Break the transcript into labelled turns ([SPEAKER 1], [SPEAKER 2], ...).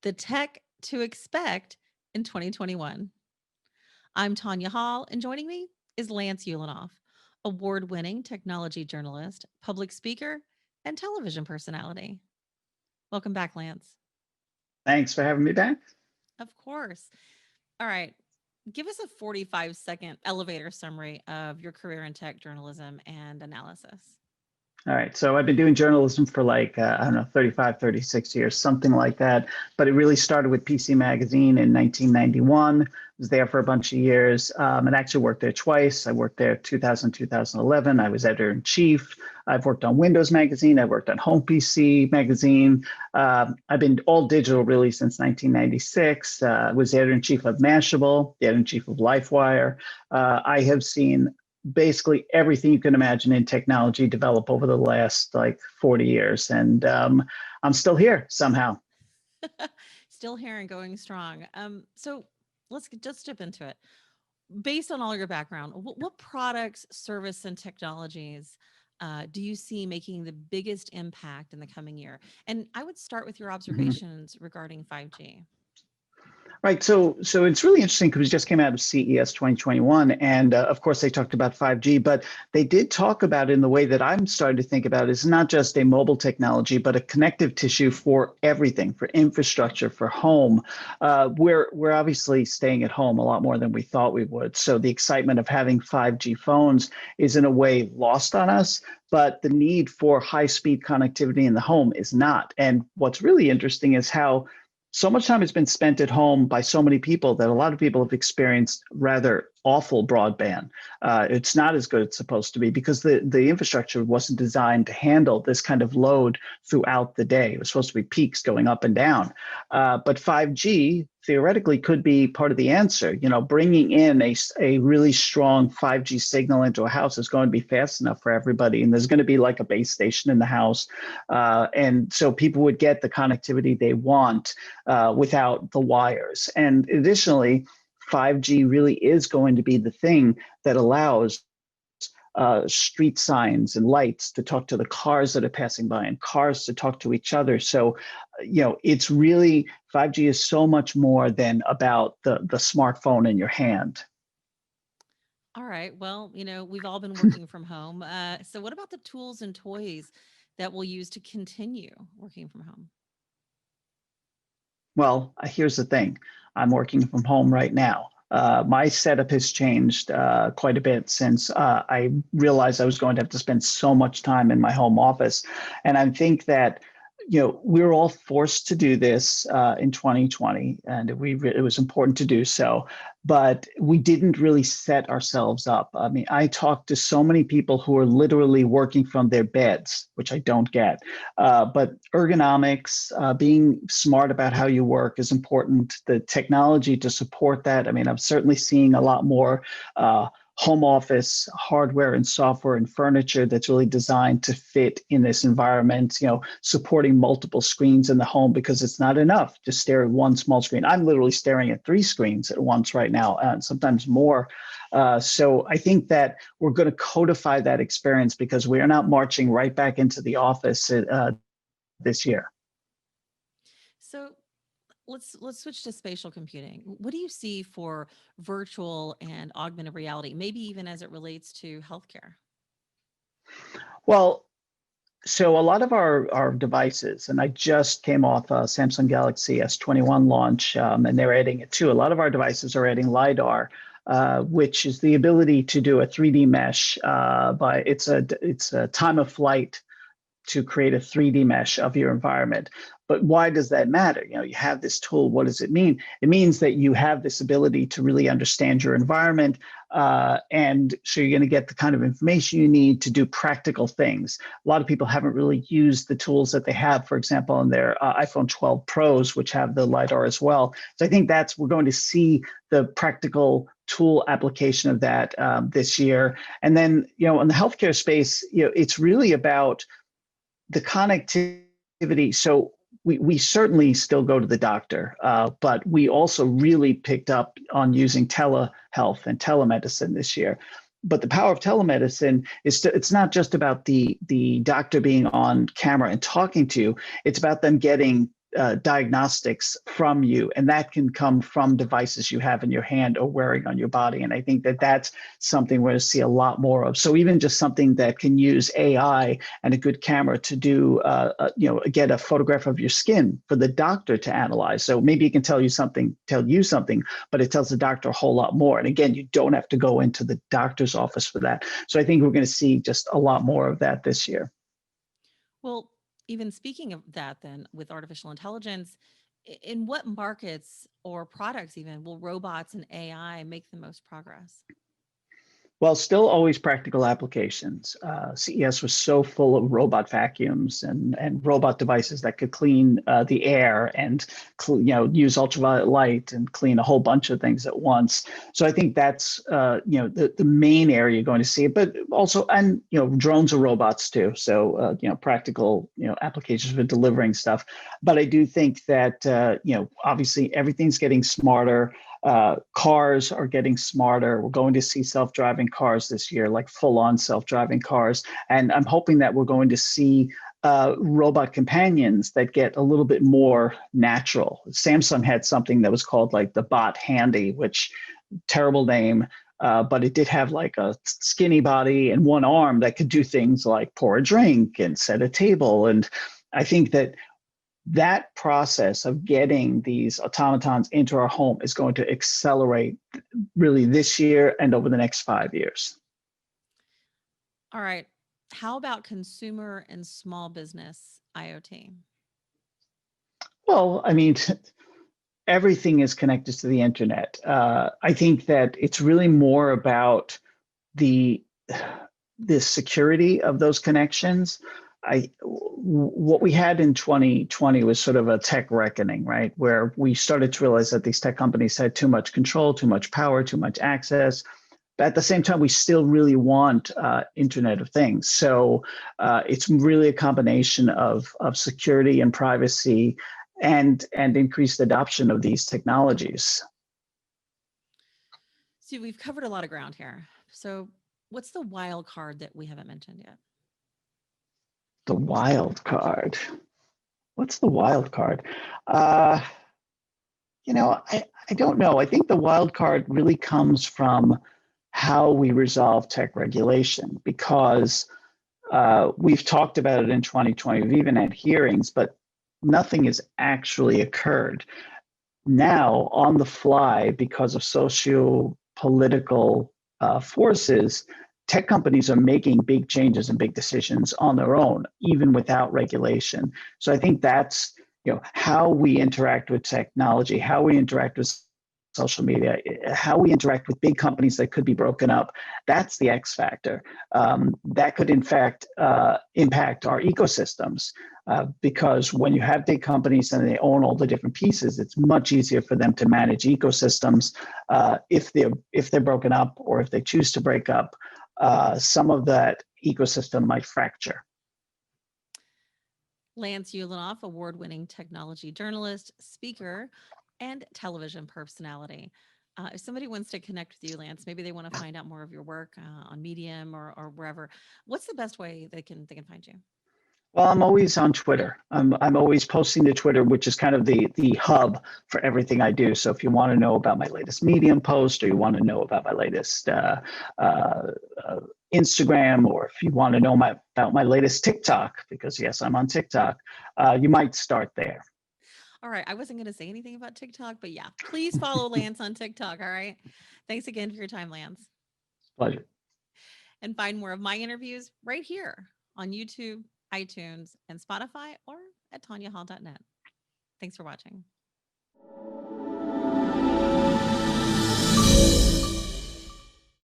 [SPEAKER 1] the tech to expect in 2021. I'm Tonya Hall, and joining me is Lance Ulanoff, award winning technology journalist, public speaker, and television personality. Welcome back, Lance.
[SPEAKER 2] Thanks for having me back.
[SPEAKER 1] Of course. All right. Give us a 45-second elevator summary of your career in tech journalism and analysis.
[SPEAKER 2] All right. So I've been doing journalism for I don't know, 35, 36 years, something like that. But it really started with PC Magazine in 1991. Was there for a bunch of years and actually worked there twice. I worked there 2000, 2011. I was editor in chief. I've worked on Windows Magazine. I worked on Home PC Magazine. I've been all digital really since 1996. Was editor in chief of Mashable, the editor in chief of LifeWire. I have seen basically everything you can imagine in technology develop over the last 40 years. And I'm still here somehow.
[SPEAKER 1] Still here and going strong. So let's just dip into it. Based on all your background, what products, service, and technologies do you see making the biggest impact in the coming year? And I would start with your
[SPEAKER 2] Mhm.
[SPEAKER 1] observations regarding 5G.
[SPEAKER 2] Right. So it's really interesting because we just came out of CES 2021, and of course they talked about 5G, but they did talk about it in the way that I'm starting to think about it. It's not just a mobile technology, but a connective tissue for everything, for infrastructure, for home. We're obviously staying at home a lot more than we thought we would. So the excitement of having 5G phones is in a way lost on us. But the need for high speed connectivity in the home is not. And what's really interesting is how so much time has been spent at home by so many people that a lot of people have experienced rather awful broadband. It's not as good as it's supposed to be because the infrastructure wasn't designed to handle this kind of load throughout the day. It was supposed to be peaks going up and down. But 5G theoretically could be part of the answer. You know, bringing in a really strong 5G signal into a house is going to be fast enough for everybody. And there's going to be like a base station in the house. And so people would get the connectivity they want without the wires. And additionally, 5G really is going to be the thing that allows street signs and lights to talk to the cars that are passing by and cars to talk to each other. So, it's really 5G is so much more than about the smartphone in your hand.
[SPEAKER 1] All right. Well, we've all been working from home. So, what about the tools and toys that we'll use to continue working from home?
[SPEAKER 2] Well, here's the thing. I'm working from home right now. My setup has changed quite a bit since I realized I was going to have to spend so much time in my home office. And I think that, we were all forced to do this in 2020, and it was important to do so. But we didn't really set ourselves up. I mean, I talked to so many people who are literally working from their beds, which I don't get. But ergonomics, being smart about how you work is important. The technology to support that. I mean, I'm certainly seeing a lot more home office hardware and software and furniture that's really designed to fit in this environment, supporting multiple screens in the home because it's not enough to stare at one small screen. I'm literally staring at three screens at once right now, and sometimes more. So I think that we're going to codify that experience because we are not marching right back into the office this year.
[SPEAKER 1] So, let's switch to spatial computing. What do you see for virtual and augmented reality, maybe even as it relates to healthcare?
[SPEAKER 2] Well, so a lot of our devices, and I just came off a Samsung Galaxy S21 launch, and they're adding it too. A lot of our devices are adding LiDAR, which is the ability to do a 3D mesh. It's a time of flight to create a 3D mesh of your environment. But why does that matter? You have this tool. What does it mean? It means that you have this ability to really understand your environment. And so you're going to get the kind of information you need to do practical things. A lot of people haven't really used the tools that they have, for example, on their iPhone 12 Pros, which have the LiDAR as well. So I think we're going to see the practical tool application of that this year. And then, in the healthcare space, it's really about the connectivity. So we certainly still go to the doctor, but we also really picked up on using telehealth and telemedicine this year. But the power of telemedicine is it's not just about the doctor being on camera and talking to you. It's about them getting diagnostics from you, and that can come from devices you have in your hand or wearing on your body. And I think that that's something we're going to see a lot more of. So even just something that can use AI and a good camera to do, get a photograph of your skin for the doctor to analyze. So maybe it can tell you something, but it tells the doctor a whole lot more. And again, you don't have to go into the doctor's office for that. So I think we're going to see just a lot more of that this year.
[SPEAKER 1] Well, even speaking of that, then with artificial intelligence, in what markets or products even will robots and AI make the most progress?
[SPEAKER 2] Well, still always practical applications. CES was so full of robot vacuums and robot devices that could clean the air and use ultraviolet light and clean a whole bunch of things at once. So I think that's the main area you're going to see. But also, and drones are robots too. So practical applications for delivering stuff. But I do think that obviously everything's getting smarter. Cars are getting smarter. We're going to see self-driving cars this year, like full-on self-driving cars. And I'm hoping that we're going to see robot companions that get a little bit more natural. Samsung had something that was called like the Bot Handy, which terrible name, but it did have like a skinny body and one arm that could do things like pour a drink and set a table. And I think that process of getting these automatons into our home is going to accelerate really this year and over the next 5 years.
[SPEAKER 1] All right. How about consumer and small business IoT?
[SPEAKER 2] Well, I mean, everything is connected to the internet. I think that it's really more about the security of those connections. What we had in 2020 was sort of a tech reckoning, right? Where we started to realize that these tech companies had too much control, too much power, too much access. But at the same time, we still really want Internet of Things. So it's really a combination of security and privacy and increased adoption of these technologies.
[SPEAKER 1] So we've covered a lot of ground here. So what's the wild card that we haven't mentioned yet?
[SPEAKER 2] The wild card. What's the wild card? I don't know. I think the wild card really comes from how we resolve tech regulation, because we've talked about it in 2020. We've even had hearings, but nothing has actually occurred. Now, on the fly, because of socio-political forces, tech companies are making big changes and big decisions on their own, even without regulation. So I think that's how we interact with technology, how we interact with social media, how we interact with big companies that could be broken up. That's the X factor. That could, in fact, impact our ecosystems. Because when you have big companies and they own all the different pieces, it's much easier for them to manage ecosystems. If they're broken up, or if they choose to break up, some of that ecosystem might fracture.
[SPEAKER 1] Lance Ulanoff, award-winning technology journalist, speaker, and television personality. If somebody wants to connect with you, Lance, maybe they want to find out more of your work on Medium or wherever, what's the best way they can find you?
[SPEAKER 2] Well, I'm always on Twitter. I'm always posting to Twitter, which is kind of the hub for everything I do. So if you want to know about my latest Medium post, or you want to know about my latest Instagram, or if you want to know about my latest TikTok, because yes, I'm on TikTok, you might start there.
[SPEAKER 1] All right. I wasn't going to say anything about TikTok, but yeah, please follow Lance on TikTok. All right. Thanks again for your time, Lance.
[SPEAKER 2] Pleasure.
[SPEAKER 1] And find more of my interviews right here on YouTube, iTunes, and Spotify, or at tonyahall.net. Thanks for watching.